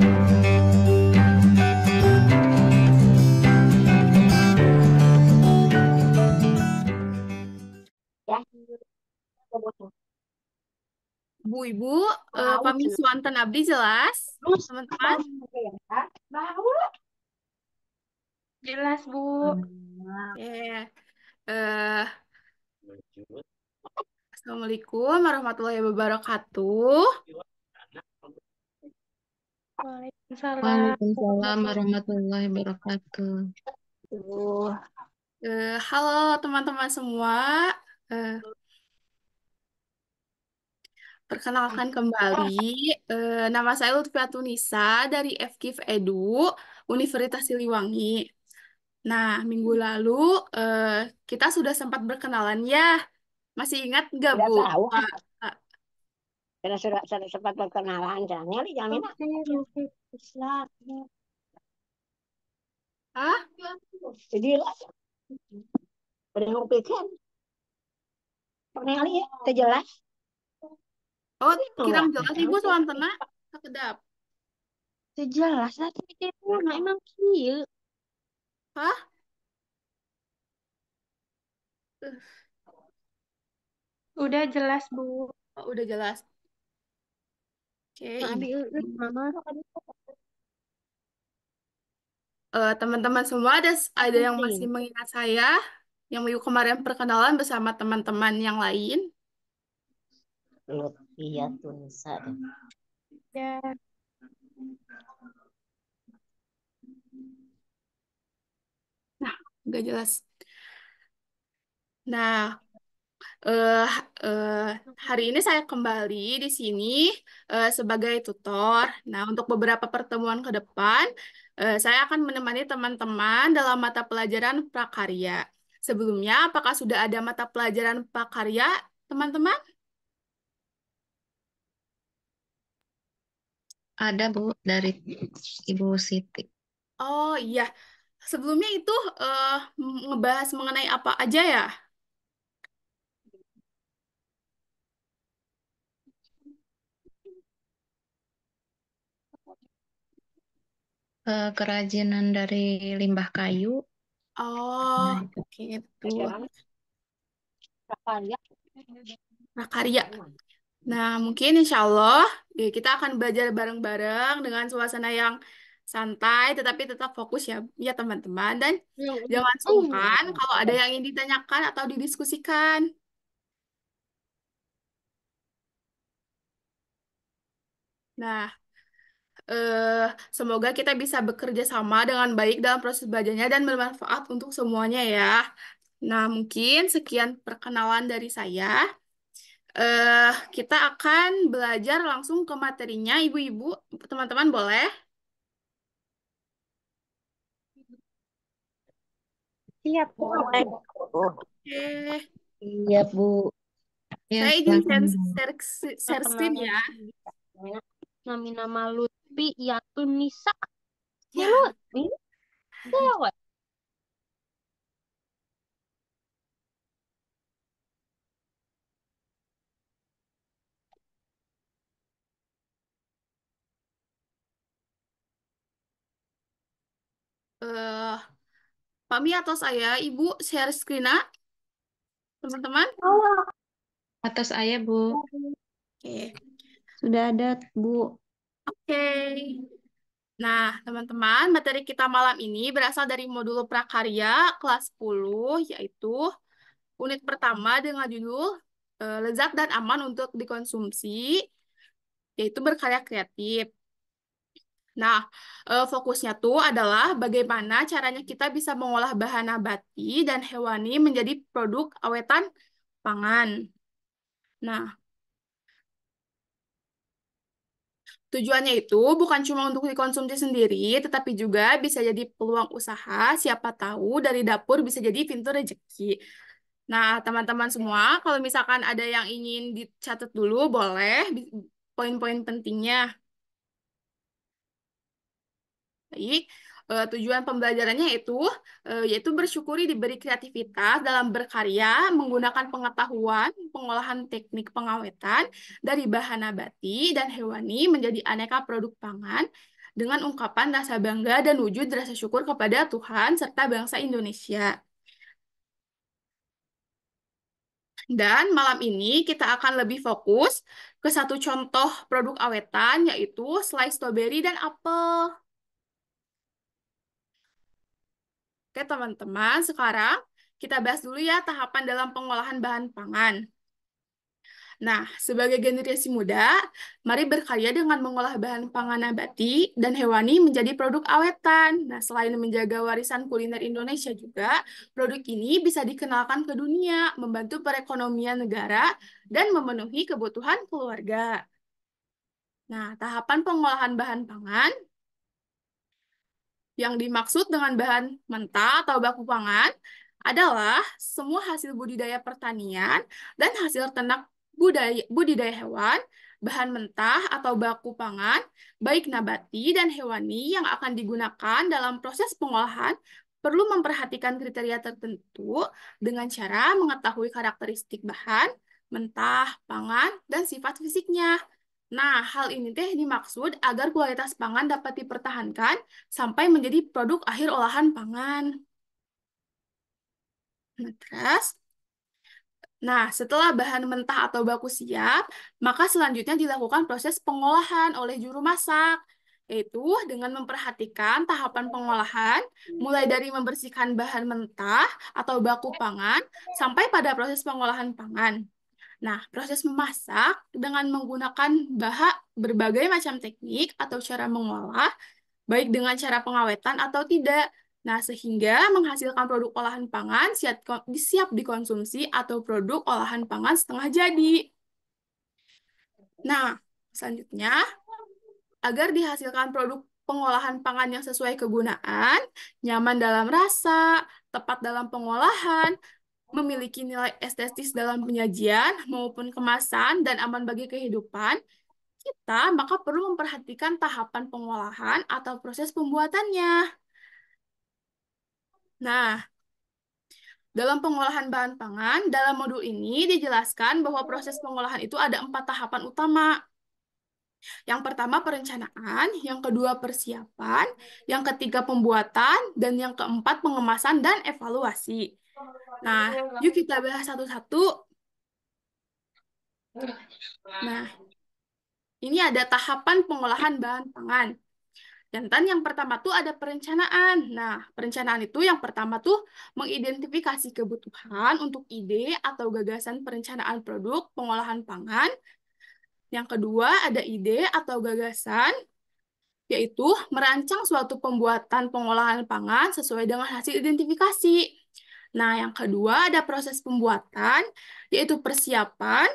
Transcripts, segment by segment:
Ya, Bu Ibu, tahu Pami jelas. Swanten Abdi jelas, Terus teman-teman. bang ya, bau. Jelas, Bu. Ya, eh, Assalamualaikum warahmatullahi wabarakatuh. Waalaikumsalam. Waalaikumsalam warahmatullahi wabarakatuh. Tuh, Halo teman-teman semua. Eh, Perkenalkan kembali, nama saya Lutfiatunisa dari FKIF Edu, Universitas Siliwangi. Nah, minggu lalu eh, kita sudah sempat berkenalan ya. Masih ingat nggak, udah Bu? tahu kan? Pak? Ah, Sudah sempat berkenalan, jangan nih, jangan ini. Oke. Islam. ah? Jadi lah, udah ngumpikan. Perkenalkan ya, udah jelas. Oh, kirang Enggak, jelas Ibu Swantena. Kedap. sejelas lah tapi nah, emang kieu. Hah? Eh, Udah jelas, Bu. Oh, udah jelas. Oke, Nah, Ibu. di mama Teman-teman semua ada yang masih penting. mengingat saya, yang minggu kemarin perkenalan bersama teman-teman yang lain. Lutfia Tunisa. Ya, Nah, nggak jelas. Nah, eh, eh, hari ini saya kembali di sini sebagai tutor. Nah, untuk beberapa pertemuan ke depan, saya akan menemani teman-teman dalam mata pelajaran prakarya. Sebelumnya, apakah sudah ada mata pelajaran prakarya, teman-teman? Ada Bu dari Ibu Siti. Oh iya, sebelumnya itu eh, ngebahas mengenai apa aja ya? Kerajinan dari limbah kayu. Oh, Nah, itu. gitu. Bagaimana prakarya? Prakarya. Nah, mungkin insya Allah kita akan belajar bareng-bareng dengan suasana yang santai, tetapi tetap fokus ya, ya teman-teman. Dan jangan sungkan kalau ada yang ingin ditanyakan atau didiskusikan. Nah, eh, semoga kita bisa bekerja sama dengan baik dalam proses belajarnya dan bermanfaat untuk semuanya ya. Nah, mungkin sekian perkenalan dari saya. Kita akan belajar langsung ke materinya, ibu-ibu, teman-teman boleh? siap, Bu. Oke. Iya Bu. Ya Saya izin silakan. share screen Perkenalan ya. diri. Nama Lutfi ya Tunisa. Ya Ya, Lutfi. Lewat. eh Pami atau saya, Ibu share screen ah, teman-teman. Atas ayah Bu. Oke. Sudah ada Bu. Oke. Nah, teman-teman, materi kita malam ini berasal dari modul prakarya kelas 10, yaitu unit pertama dengan judul Lezat dan Aman untuk Dikonsumsi, yaitu berkarya kreatif. Nah, fokusnya tuh adalah bagaimana caranya kita bisa mengolah bahan nabati dan hewani menjadi produk awetan pangan. Nah, tujuannya itu bukan cuma untuk dikonsumsi sendiri, tetapi juga bisa jadi peluang usaha, siapa tahu dari dapur bisa jadi pintu rezeki. Nah, teman-teman semua, kalau misalkan ada yang ingin dicatat dulu, boleh poin-poin pentingnya. Baik, tujuan pembelajarannya yaitu bersyukuri diberi kreativitas dalam berkarya menggunakan pengetahuan pengolahan teknik pengawetan dari bahan nabati dan hewani menjadi aneka produk pangan dengan ungkapan rasa bangga dan wujud rasa syukur kepada Tuhan serta bangsa Indonesia. Dan malam ini kita akan lebih fokus ke satu contoh produk awetan, yaitu selai stroberi dan apel. Oke, teman-teman, sekarang kita bahas dulu ya tahapan dalam pengolahan bahan pangan. Nah, sebagai generasi muda, mari berkarya dengan mengolah bahan pangan nabati dan hewani menjadi produk awetan. Nah, selain menjaga warisan kuliner Indonesia juga, produk ini bisa dikenalkan ke dunia, membantu perekonomian negara, dan memenuhi kebutuhan keluarga. Nah, tahapan pengolahan bahan pangan yang dimaksud dengan bahan mentah atau baku pangan adalah semua hasil budidaya pertanian dan hasil ternak budidaya hewan, bahan mentah atau baku pangan, baik nabati dan hewani yang akan digunakan dalam proses pengolahan perlu memperhatikan kriteria tertentu dengan cara mengetahui karakteristik bahan, mentah, pangan, dan sifat fisiknya. Nah, hal ini teh dimaksud agar kualitas pangan dapat dipertahankan sampai menjadi produk akhir olahan pangan. Nah, setelah bahan mentah atau baku siap, maka selanjutnya dilakukan proses pengolahan oleh juru masak, yaitu dengan memperhatikan tahapan pengolahan, mulai dari membersihkan bahan mentah atau baku pangan, sampai pada proses pengolahan pangan. Nah, proses memasak dengan menggunakan berbagai macam teknik atau cara mengolah, baik dengan cara pengawetan atau tidak. Nah, sehingga menghasilkan produk olahan pangan siap dikonsumsi atau produk olahan pangan setengah jadi. Nah, selanjutnya, agar dihasilkan produk pengolahan pangan yang sesuai kegunaan, nyaman dalam rasa, tepat dalam pengolahan, memiliki nilai estetis dalam penyajian maupun kemasan dan aman bagi kehidupan, kita maka perlu memperhatikan tahapan pengolahan atau proses pembuatannya. Nah, dalam pengolahan bahan pangan, dalam modul ini dijelaskan bahwa proses pengolahan itu ada 4 tahapan utama. Yang pertama perencanaan, yang kedua persiapan, yang ketiga pembuatan, dan yang keempat pengemasan dan evaluasi. Nah, yuk kita bahas satu-satu. Nah, ini ada tahapan pengolahan bahan pangan. Dan yang pertama tuh ada perencanaan. Nah, perencanaan itu yang pertama tuh mengidentifikasi kebutuhan untuk ide atau gagasan perencanaan produk pengolahan pangan. Yang kedua ada ide atau gagasan, yaitu merancang suatu pembuatan pengolahan pangan sesuai dengan hasil identifikasi. Nah, yang kedua ada proses pembuatan, yaitu persiapan.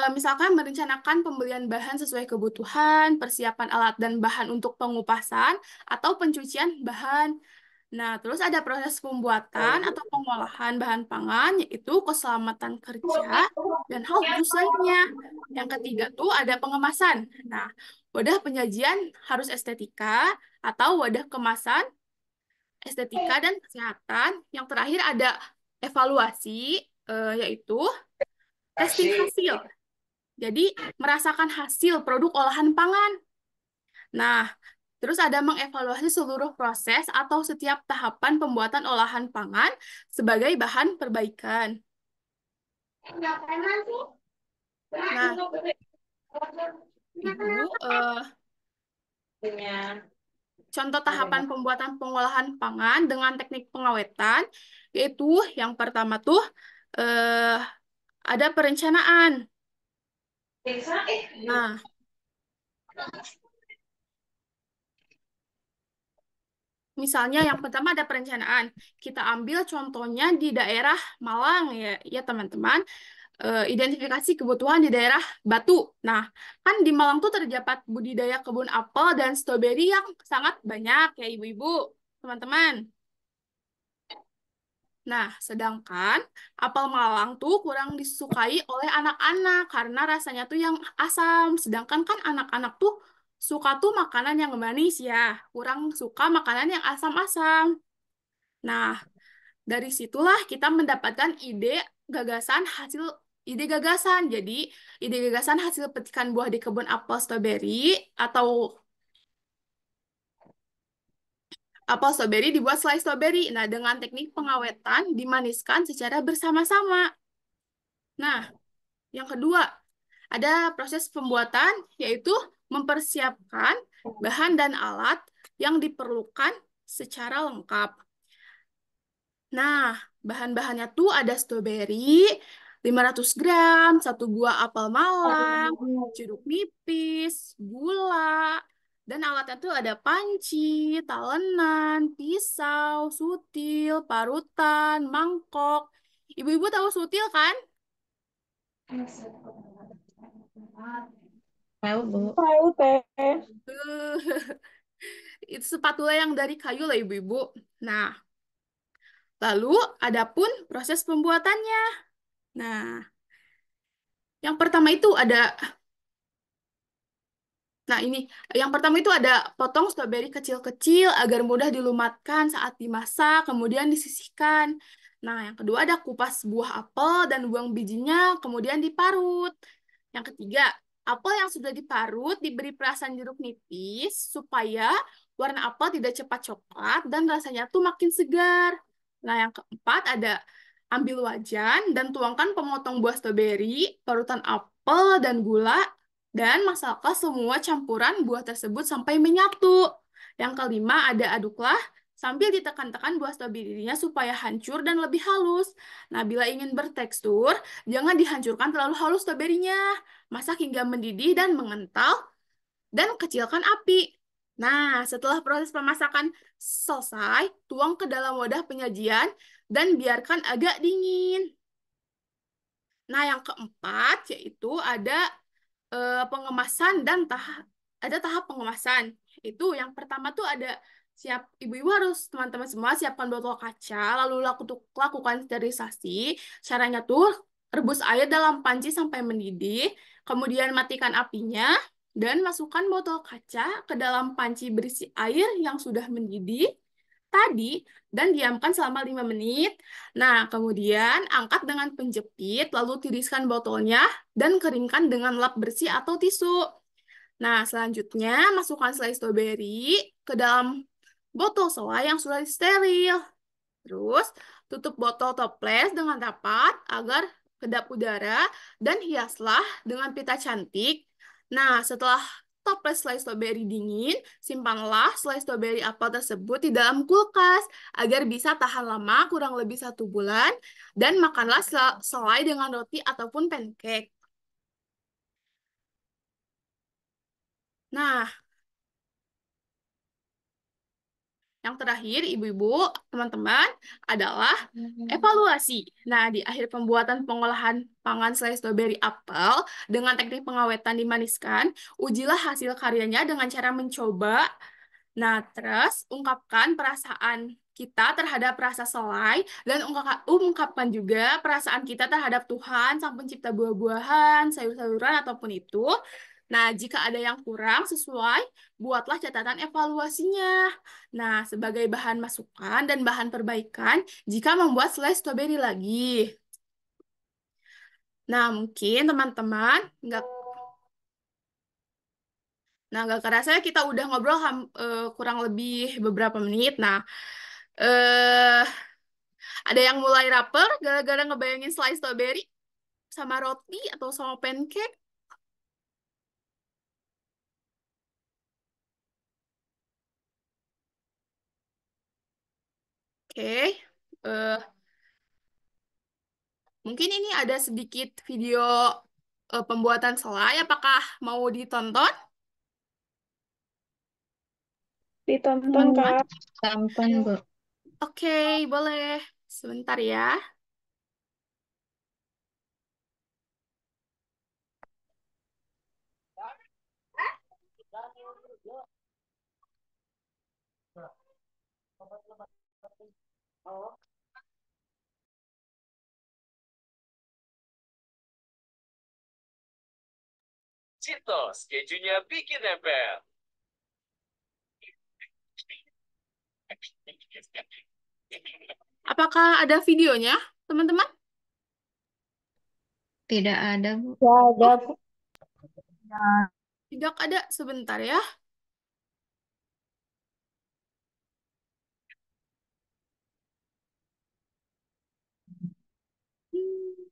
Misalkan merencanakan pembelian bahan sesuai kebutuhan, persiapan alat dan bahan untuk pengupasan, atau pencucian bahan. Nah, terus ada proses pembuatan atau pengolahan bahan pangan, yaitu keselamatan kerja dan hal khusus lainnya. Yang ketiga tuh ada pengemasan. Nah, wadah penyajian harus estetika, atau wadah kemasan estetika dan kesehatan. Yang terakhir ada evaluasi, yaitu testing hasil. Jadi, merasakan hasil produk olahan pangan. Nah, terus ada mengevaluasi seluruh proses atau setiap tahapan pembuatan olahan pangan sebagai bahan perbaikan. Nah, Ibu, contoh tahapan pembuatan pengolahan pangan dengan teknik pengawetan, yaitu yang pertama tuh ada perencanaan. Nah, misalnya yang pertama ada perencanaan. Kita ambil contohnya di daerah Malang ya teman-teman. Identifikasi kebutuhan di daerah Batu. Nah, kan di Malang tuh terdapat budidaya kebun apel dan stroberi yang sangat banyak ya ibu-ibu, teman-teman. Nah, sedangkan apel Malang tuh kurang disukai oleh anak-anak karena rasanya tuh yang asam. Sedangkan kan anak-anak tuh suka tuh makanan yang manis ya, kurang suka makanan yang asam-asam. Nah, dari situlah kita mendapatkan ide gagasan hasil ide gagasan. Jadi, ide gagasan hasil petikan buah di kebun apel stroberi atau apel stroberi dibuat selai stroberi. Nah, dengan teknik pengawetan dimaniskan secara bersama-sama. Nah, yang kedua, ada proses pembuatan, yaitu mempersiapkan bahan dan alat yang diperlukan secara lengkap. Nah, bahan-bahannya tuh ada stroberi 500 gram, 1 buah apel malang, jeruk nipis, gula, dan alatnya tuh ada panci, talenan, pisau, sutil, parutan, mangkok. Ibu-ibu tahu sutil kan? Tahu, Bu. Tahu teh. Itu spatula yang dari kayu lah ibu-ibu. Nah, lalu adapun proses pembuatannya. Nah, yang pertama itu ada Nah, ini yang pertama itu ada potong stroberi kecil-kecil agar mudah dilumatkan saat dimasak, kemudian disisihkan. Nah, yang kedua ada kupas buah apel dan buang bijinya, kemudian diparut. Yang ketiga, apel yang sudah diparut diberi perasan jeruk nipis supaya warna apel tidak cepat coklat dan rasanya tuh makin segar. Nah, yang keempat ada ambil wajan dan tuangkan pemotong buah stroberi, parutan apel dan gula dan masaklah semua campuran buah tersebut sampai menyatu. Yang kelima ada aduklah sambil ditekan-tekan buah stroberinya supaya hancur dan lebih halus. Nah, bila ingin bertekstur, jangan dihancurkan terlalu halus stroberinya. Masak hingga mendidih dan mengental dan kecilkan api. Nah, setelah proses pemasakan selesai, tuang ke dalam wadah penyajian dan biarkan agak dingin. Nah, yang keempat yaitu ada pengemasan dan tahap pengemasan. Itu yang pertama tuh ada ibu-ibu harus teman-teman semua siapkan botol kaca, lalu lakukan sterilisasi. Caranya tuh rebus air dalam panci sampai mendidih, kemudian matikan apinya dan masukkan botol kaca ke dalam panci berisi air yang sudah mendidih tadi dan diamkan selama 5 menit. Nah, kemudian angkat dengan penjepit, lalu tiriskan botolnya dan keringkan dengan lap bersih atau tisu. Nah, selanjutnya masukkan selai stroberi ke dalam botol selai yang sudah steril. Terus, tutup botol toples dengan rapat agar kedap udara dan hiaslah dengan pita cantik. Nah, setelah toples selai stroberi dingin, simpanlah selai stroberi apel tersebut di dalam kulkas agar bisa tahan lama kurang lebih 1 bulan dan makanlah selai dengan roti ataupun pancake. Nah, yang terakhir, ibu-ibu, teman-teman, adalah evaluasi. Nah, di akhir pembuatan pengolahan pangan selai stroberi apel dengan teknik pengawetan dimaniskan, ujilah hasil karyanya dengan cara mencoba. Nah, terus ungkapkan perasaan kita terhadap rasa selai dan ungkapkan juga perasaan kita terhadap Tuhan, Sang Pencipta buah-buahan, sayur-sayuran, ataupun itu. Nah, jika ada yang kurang sesuai, buatlah catatan evaluasinya. Nah, sebagai bahan masukan dan bahan perbaikan jika membuat selai stroberi lagi. Nah, mungkin teman-teman nggak kerasa ya kita udah ngobrol kurang lebih beberapa menit. Nah, eh ada yang mulai rapper gara-gara ngebayangin selai stroberi sama roti atau sama pancake. Oke, eh, mungkin ini ada sedikit video pembuatan selai. Apakah mau ditonton? Ditonton, Kak. Tampan, Bu. Oke, boleh. Sebentar ya. Cheetos, kejunya bikin nempel. Apakah ada videonya, teman-teman? Tidak ada, Bu. Ya, ada, Bu. Tidak ada, sebentar ya. Hmm.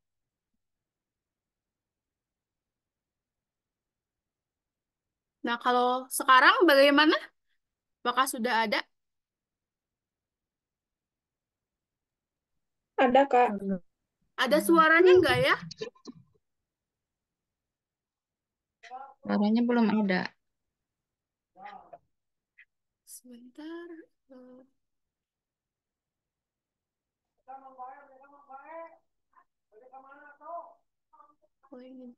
Nah, kalau sekarang bagaimana? Apakah sudah ada? Ada, Kak. Ada suaranya nggak ya? Suaranya belum ada. Sebentar. eh, oh, ini.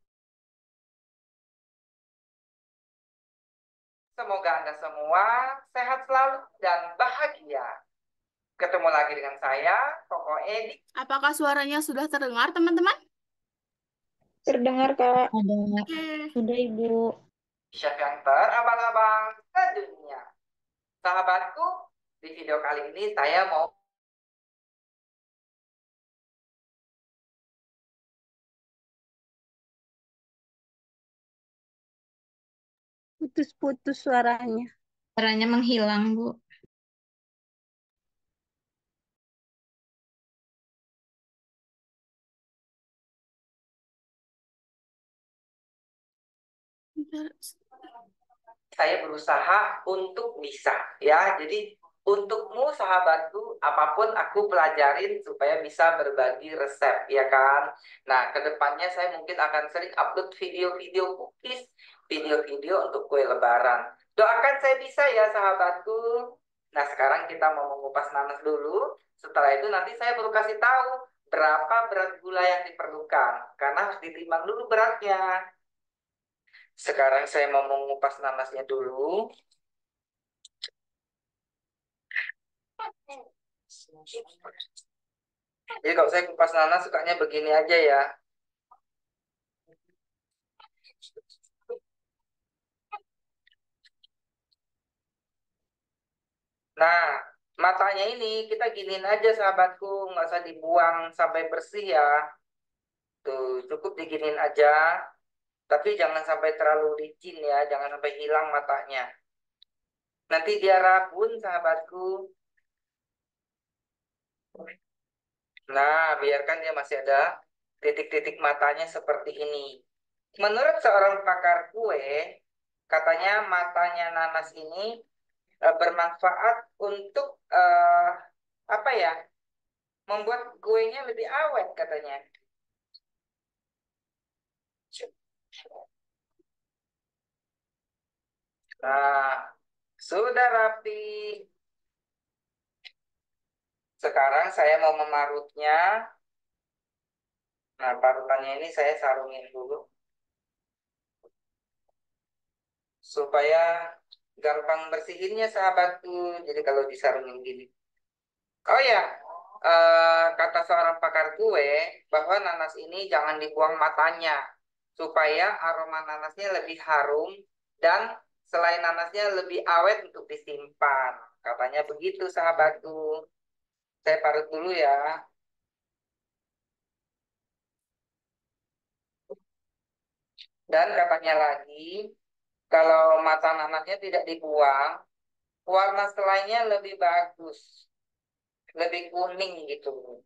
Semoga Anda semua sehat selalu dan bahagia. Ketemu lagi dengan saya, Koko Edi. Apakah suaranya sudah terdengar, teman-teman? Terdengar, Kak. Ada. Oke. Sudah, Ibu. Chef yang terabang-abang sedunia. Sahabatku, di video kali ini saya mau Putus-putus suaranya. Suaranya menghilang, Bu. Bentar. saya berusaha untuk bisa ya. Jadi untukmu sahabatku, apapun aku pelajarin supaya bisa berbagi resep ya kan. Nah, kedepannya saya mungkin akan sering upload video-video cookies, video-video untuk kue lebaran. Doakan saya bisa ya sahabatku. Nah, sekarang kita mau mengupas nanas dulu. Setelah itu nanti saya baru kasih tahu berapa berat gula yang diperlukan. Karena harus ditimbang dulu beratnya. Sekarang saya mau mengupas nanasnya dulu. Jadi kalau saya kupas nanas sukanya begini aja ya. Nah, matanya ini kita giniin aja sahabatku, nggak usah dibuang sampai bersih ya. Tuh, cukup diginiin aja. Tapi jangan sampai terlalu licin ya, jangan sampai hilang matanya. Nanti dia rabun sahabatku. Nah, biarkan dia masih ada titik-titik matanya seperti ini. Menurut seorang pakar kue, katanya matanya nanas ini bermanfaat untuk apa ya? Membuat kuenya lebih awet katanya. Nah, sudah rapi. Sekarang saya mau memarutnya. Nah, parutannya ini saya sarungin dulu supaya gampang bersihinnya sahabatku. Jadi kalau disarungin gini. Oh ya, kata seorang pakar kue bahwa nanas ini jangan dibuang matanya supaya aroma nanasnya lebih harum dan selain nanasnya lebih awet untuk disimpan. Katanya begitu sahabatku. Saya parut dulu ya. Dan katanya lagi, kalau mata nanasnya tidak dibuang, warna selainya lebih bagus, lebih kuning gitu.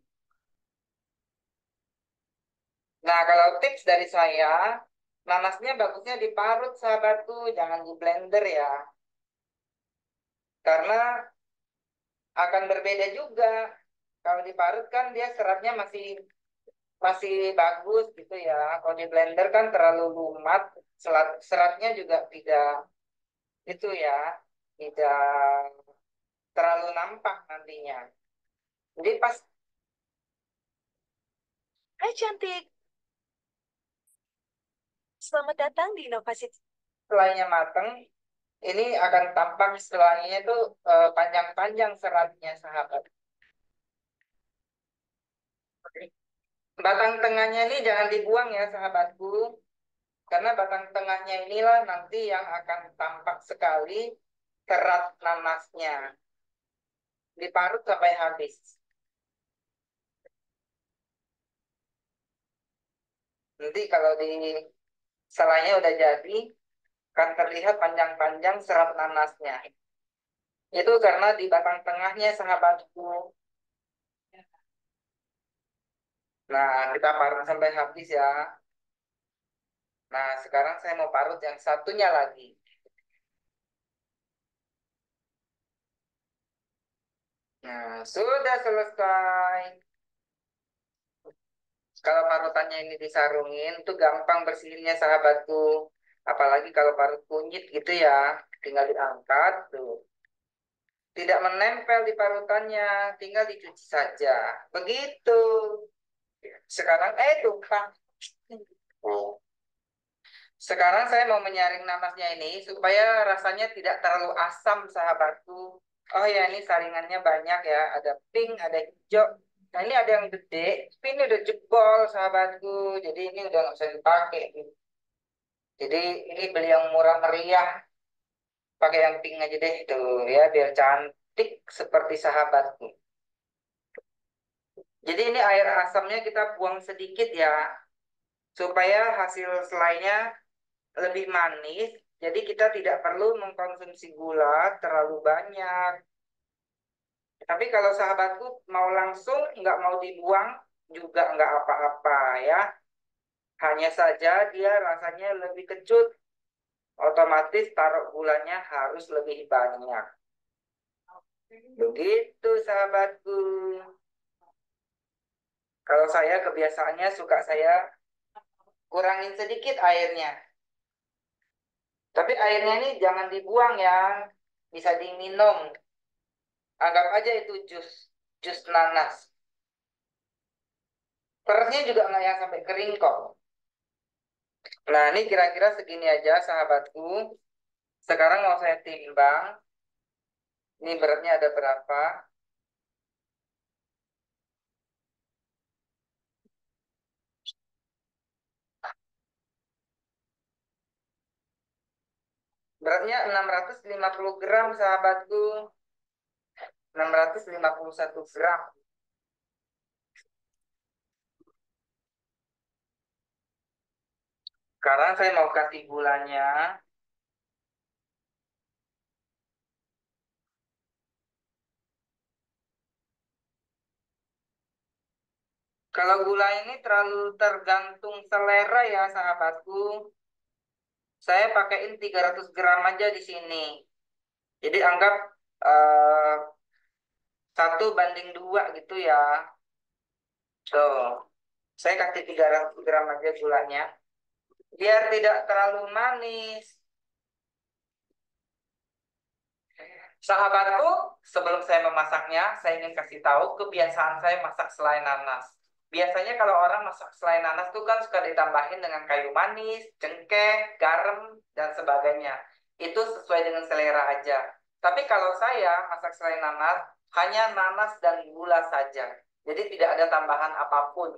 Nah, kalau tips dari saya, nanasnya bagusnya diparut sahabatku, jangan di blender ya. Karena akan berbeda juga. Kalau diparut kan dia seratnya masih masih bagus gitu ya. Kalau di blender kan terlalu lumat, seratnya juga tidak itu ya, tidak terlalu nampak nantinya. Jadi pas, hai cantik, selamat datang di inovasi. Setelahnya matang, ini akan tampak setelahnya itu panjang-panjang seratnya sahabat. Batang tengahnya ini jangan dibuang ya sahabatku. Karena batang tengahnya inilah nanti yang akan tampak sekali serat nanasnya. Diparut sampai habis. Nanti kalau di selainya udah jadi, akan terlihat panjang-panjang serat nanasnya. Itu karena di batang tengahnya, sahabatku. Nah, kita parut sampai habis ya. Nah, sekarang saya mau parut yang satunya lagi. Nah, sudah selesai. Kalau parutannya ini disarungin, itu gampang bersihinnya, sahabatku. Apalagi kalau parut kunyit gitu ya. Tinggal diangkat tuh. Tidak menempel di parutannya, tinggal dicuci saja. Begitu. Sekarang, tumpah. Sekarang saya mau menyaring nanasnya ini supaya rasanya tidak terlalu asam, sahabatku. Oh ya, ini saringannya banyak ya. Ada pink, ada hijau. Nah, ini ada yang gede. Tapi ini udah jebol, sahabatku. Jadi ini udah nggak bisa dipakai. Jadi ini beli yang murah meriah. Pakai yang pink aja deh tuh ya, biar cantik seperti sahabatku. Jadi ini air asamnya kita buang sedikit ya, supaya hasil selainya lebih manis. Jadi kita tidak perlu mengkonsumsi gula terlalu banyak. Tapi kalau sahabatku mau langsung, nggak mau dibuang, juga nggak apa-apa ya. Hanya saja dia rasanya lebih kecut. Otomatis taruh gulanya harus lebih banyak. Begitu sahabatku. Kalau saya kebiasaannya suka saya kurangin sedikit airnya. Tapi airnya ini jangan dibuang ya. Bisa diminum. Anggap aja itu jus nanas. Perasnya juga nggak yang sampai kering kok. Nah, ini kira-kira segini aja sahabatku. Sekarang mau saya timbang. Ini beratnya ada berapa? Beratnya 650 gram sahabatku. 651 gram. Sekarang saya mau kasih gulanya. Kalau gula ini terlalu tergantung selera ya sahabatku. Saya pakaiin 300 gram aja di sini. Jadi anggap eh, 1:2 gitu ya. Tuh, saya kasih 300 gram aja gulanya. Biar tidak terlalu manis. Sahabatku, sebelum saya memasaknya, saya ingin kasih tahu kebiasaan saya masak selai nanas. Biasanya kalau orang masak selai nanas itu kan suka ditambahin dengan kayu manis, cengkeh, garam, dan sebagainya. Itu sesuai dengan selera aja. Tapi kalau saya masak selai nanas, hanya nanas dan gula saja. Jadi tidak ada tambahan apapun.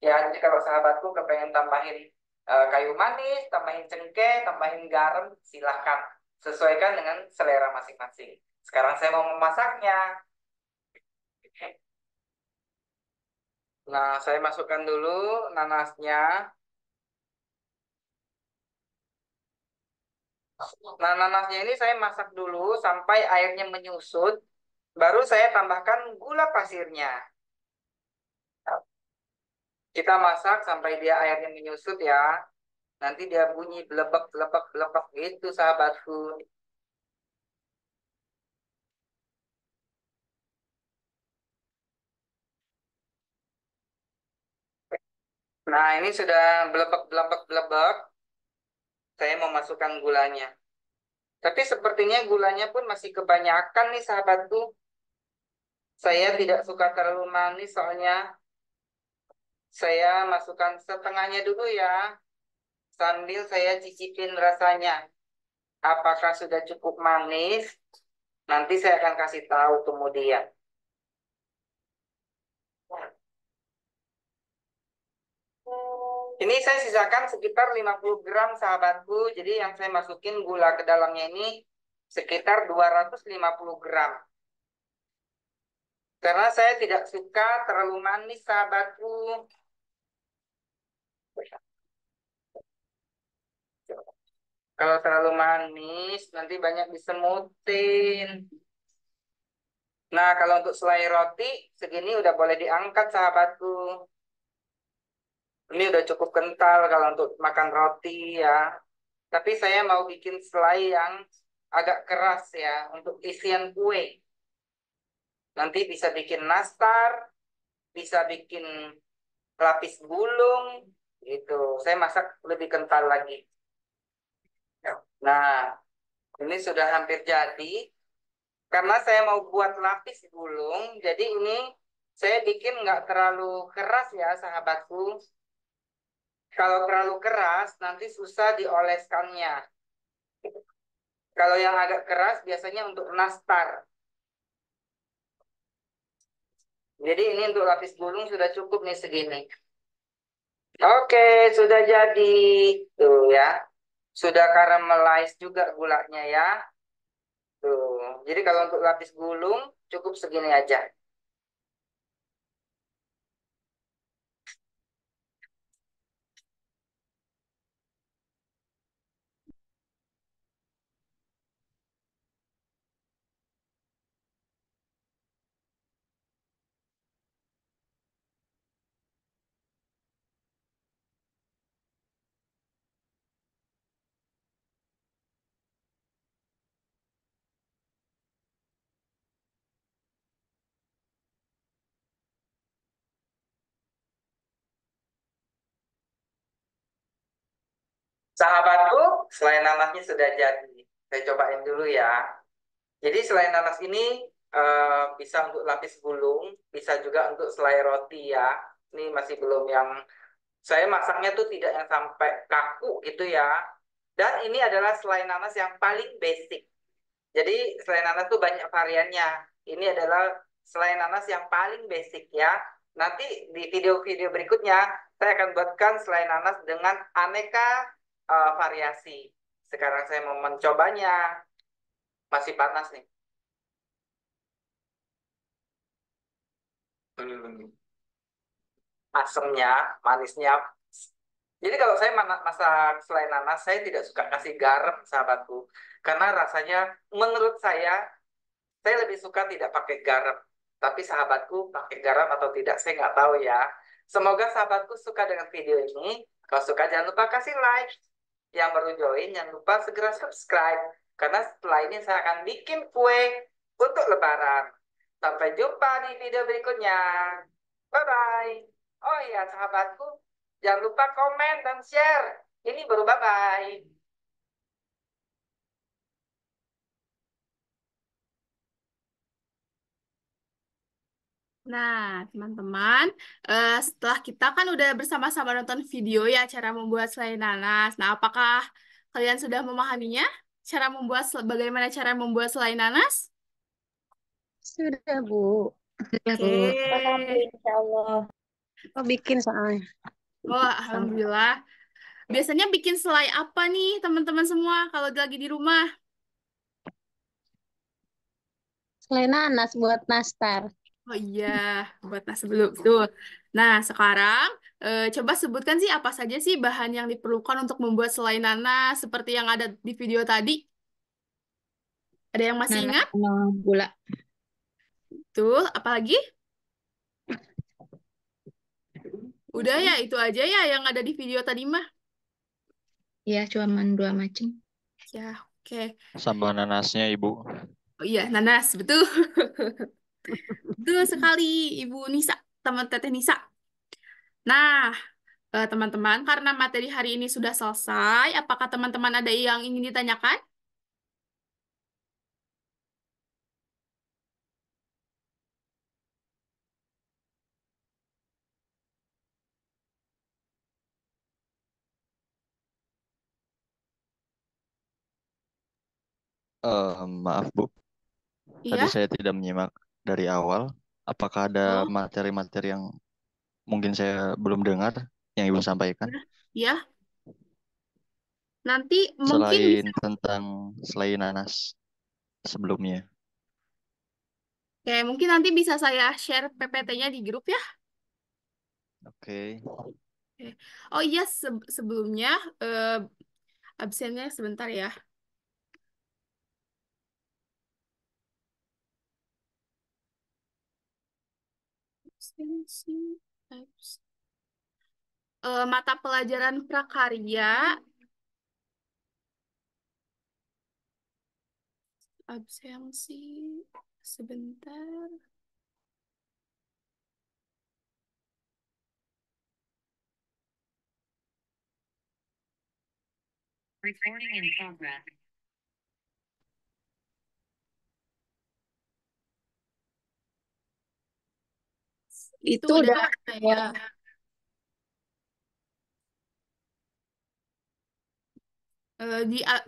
Ya, jadi kalau sahabatku kepengen tambahin kayu manis, tambahin cengkeh, tambahin garam, silahkan. Sesuaikan dengan selera masing-masing. Sekarang saya mau memasaknya. Nah, saya masukkan dulu nanasnya. Nah, nanasnya ini saya masak dulu sampai airnya menyusut. Baru saya tambahkan gula pasirnya. Kita masak sampai dia airnya menyusut ya. Nanti dia bunyi belebek, belebek, belebek gitu sahabatku. Nah, ini sudah belebek, belebek, belebek. Saya mau masukkan gulanya. Tapi sepertinya gulanya pun masih kebanyakan nih sahabatku. Saya tidak suka terlalu manis soalnya. Saya masukkan setengahnya dulu ya. Sambil saya cicipin rasanya. Apakah sudah cukup manis? Nanti saya akan kasih tahu kemudian. Ini saya sisakan sekitar 50 gram sahabatku. Jadi yang saya masukin gula ke dalamnya ini sekitar 250 gram. Karena saya tidak suka terlalu manis sahabatku. Kalau terlalu manis, nanti banyak disemutin. Nah, kalau untuk selai roti, segini udah boleh diangkat, sahabatku. Ini udah cukup kental kalau untuk makan roti ya. Tapi saya mau bikin selai yang agak keras ya, untuk isian kue. Nanti bisa bikin nastar, bisa bikin lapis bulung, gitu. Saya masak lebih kental lagi. Nah, ini sudah hampir jadi. Karena saya mau buat lapis gulung, jadi ini saya bikin nggak terlalu keras ya, sahabatku. Kalau terlalu keras, nanti susah dioleskannya. Kalau yang agak keras biasanya untuk nastar. Jadi ini untuk lapis gulung sudah cukup nih segini. Oke, sudah jadi. Tuh ya. Sudah caramelize juga gulanya ya. Tuh. Jadi kalau untuk lapis gulung cukup segini aja. Sahabatku, selain nanasnya sudah jadi. Saya cobain dulu ya. Jadi selain nanas ini bisa untuk lapis gulung, bisa juga untuk selai roti ya. Ini masih belum yang saya masaknya tuh tidak yang sampai kaku gitu ya. Dan ini adalah selai nanas yang paling basic. Jadi selai nanas tuh banyak variannya. Ini adalah selai nanas yang paling basic ya. Nanti di video-video berikutnya saya akan buatkan selai nanas dengan aneka variasi. Sekarang saya mau mencobanya. Masih panas nih. Asemnya, manisnya. Jadi kalau saya masak selai nanas, saya tidak suka kasih garam, sahabatku. Karena rasanya, menurut saya lebih suka tidak pakai garam. Tapi sahabatku pakai garam atau tidak, saya nggak tahu ya. Semoga sahabatku suka dengan video ini. Kalau suka, jangan lupa kasih like. Yang baru join, jangan lupa segera subscribe. Karena setelah ini saya akan bikin kue untuk lebaran. Sampai jumpa di video berikutnya. Bye-bye. Oh iya, sahabatku, jangan lupa komen dan share. Ini baru bye-bye. Nah, teman-teman, setelah kita kan udah bersama-sama nonton video ya cara membuat selai nanas. Nah, apakah kalian sudah memahaminya? Bagaimana cara membuat selai nanas? Sudah, Bu. Sudah, Bu. Oke. Insya Allah. Oh, bikin soalnya. Oh, alhamdulillah. Biasanya bikin selai apa nih, teman-teman semua kalau lagi di rumah? Selai nanas buat nastar. Oh iya, buat nasi belum tuh. Nah, sekarang coba sebutkan sih apa saja sih bahan yang diperlukan untuk membuat selai nanas seperti yang ada di video tadi. Ada yang masih Nanas ingat? sama gula. Tuh, apalagi? Udah ya, itu aja ya yang ada di video tadi mah. Ya, cuma 2 macam. Ya, oke. Sambal nanasnya, Ibu. Oh iya, nanas, betul. Betul sekali, Ibu Nisa, teman Teteh Nisa. Nah, teman-teman, karena materi hari ini sudah selesai, apakah teman-teman ada yang ingin ditanyakan? Maaf, Bu. Tadi Iya, saya tidak menyimak dari awal. Apakah ada oh, materi-materi yang mungkin saya belum dengar yang Ibu sampaikan? ya. Nanti mungkin Selain bisa, tentang selai nanas sebelumnya. kayak mungkin nanti bisa saya share PPT-nya di grup ya. Oke. Oke. Oh iya, sebelumnya eh, Absennya sebentar ya. Absensi. Mata pelajaran prakarya. Absensi. Sebentar. Recording in progress. Itu udah ya.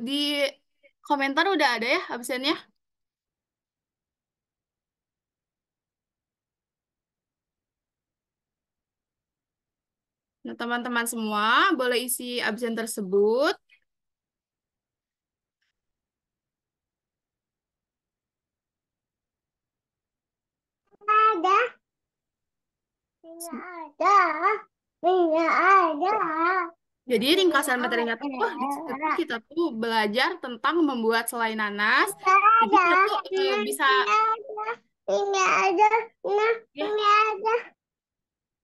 Di komentar udah ada ya absennya. Nah, teman-teman semua boleh isi absen tersebut. Jadi ringkasan materinya tuh di situ tuh kita tuh belajar tentang membuat selai nanas. Jadi kita tuh bisa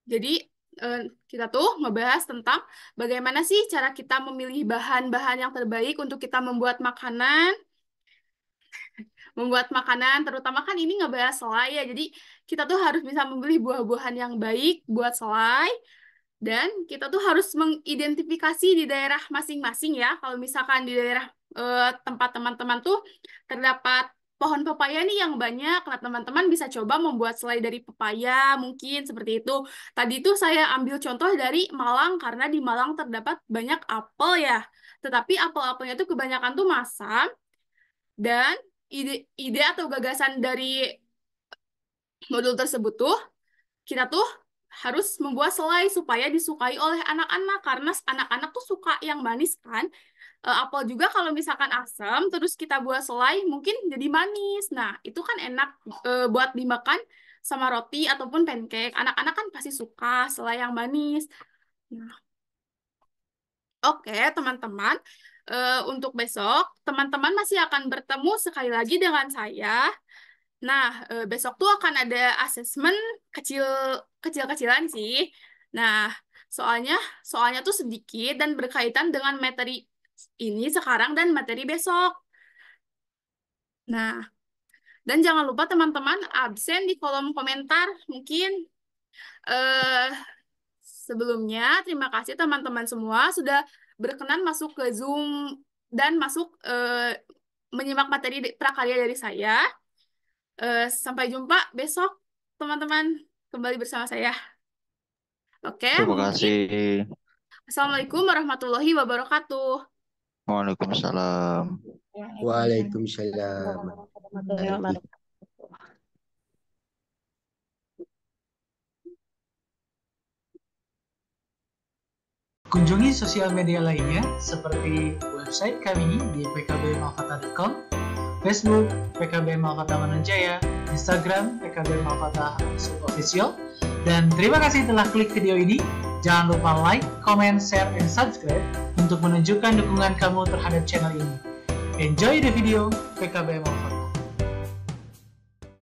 Jadi kita tuh ngebahas tentang bagaimana sih cara kita memilih bahan-bahan yang terbaik untuk kita membuat makanan. Terutama kan ini ngebahas selai ya. Jadi kita tuh harus bisa memilih buah-buahan yang baik buat selai. Dan kita tuh harus mengidentifikasi di daerah masing-masing ya. Kalau misalkan di daerah tempat teman-teman tuh terdapat pohon pepaya nih yang banyak. Nah, teman-teman bisa coba membuat selai dari pepaya, mungkin seperti itu. Tadi tuh saya ambil contoh dari Malang, karena di Malang terdapat banyak apel ya. Tetapi apel-apelnya tuh kebanyakan tuh masam. Dan ide atau gagasan dari modul tersebut tuh, kita tuh harus membuat selai supaya disukai oleh anak-anak. Karena anak-anak tuh suka yang manis kan. Apel juga kalau misalkan asam, terus kita buat selai mungkin jadi manis. Nah, itu kan enak buat dimakan sama roti ataupun pancake. Anak-anak kan pasti suka selai yang manis. Nah, oke, teman-teman. Untuk besok, teman-teman masih akan bertemu sekali lagi dengan saya. Nah, besok tuh akan ada asesmen kecil-kecilan sih. Nah, soalnya tuh sedikit dan berkaitan dengan materi ini sekarang dan materi besok. Nah, dan jangan lupa teman-teman absen di kolom komentar. Mungkin sebelumnya terima kasih teman-teman semua sudah berkenan masuk ke Zoom dan masuk menyimak materi prakarya dari saya. Sampai jumpa besok, teman-teman, kembali bersama saya. Oke, Terima kasih. Assalamualaikum warahmatullahi wabarakatuh. Waalaikumsalam. Waalaikumsalam. Kunjungi sosial media lainnya seperti website kami di pkbmalfata.com, Facebook PKB Malfata Mananjaya, Instagram PKB Malfata Official, dan terima kasih telah klik video ini. Jangan lupa like, comment, share, and subscribe untuk menunjukkan dukungan kamu terhadap channel ini. Enjoy the video PKB Malfata.